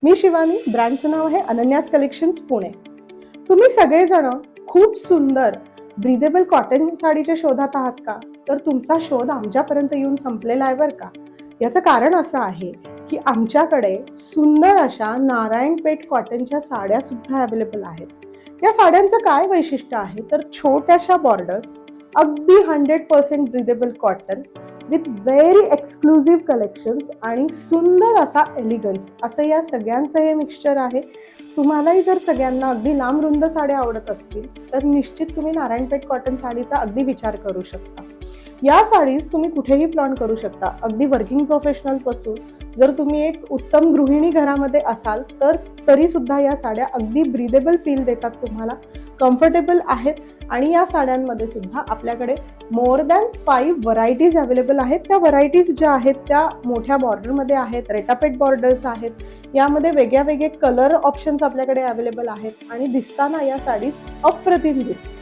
मी शिवानी, ब्रँडचं नाव आहे अनन्याज कलेक्शन्स पुणे। तुम्ही सगळेजण खूप सुंदर ब्रीदेबल कॉटन साडीच्या शोधात आहात का? तर तुमचा शोध आमच्यापर्यंत येऊन संपलेला आहे बरं का। याचं कारण असं आहे की आमच्याकडे सुंदर अशा नारायणपेठ कॉटनच्या साड्या सुद्धा अवेलेबल आहेत। या साड्यांचं काय वैशिष्ट्य आहे तर छोट्याशा बॉर्डर्स, अगदी 100% breathable cotton with very exclusive collections आणि सुंदर असा एलिगन्स, असं या सगळ्यांचं हे मिक्सचर आहे। तुम्हालाही जर सगळ्यांना अगदी लांब रुंद साड्या आवडत असतील तर निश्चित तुम्ही नारायणपेठ कॉटन साडीचा अगदी विचार करू शकता। या साडीज तुम्ही कुठेही फ्लॉन्ट करू शकता, अगदी वर्किंग प्रोफेशनल पासून जर तुम्ही एक उत्तम गृहिणी घरामध्ये असाल तर तरी सुद्धा या साड्या अगदी ब्रीदेबल फील देतात, तुम्हाला कम्फर्टेबल आहेत। आणि या साड्यांमध्ये सुद्धा आपल्याकडे मोर दॅन 5 व्हरायटीज अवेलेबल आहेत। त्या व्हरायटीज ज्या आहेत त्या मोठ्या बॉर्डरमध्ये आहेत, रेटापेट बॉर्डर्स आहेत, यामध्ये वेगळे कलर ऑप्शन्स आपल्याकडे अवेलेबल आहेत आणि दिसताना या साडीज अप्रतिम दिसतात।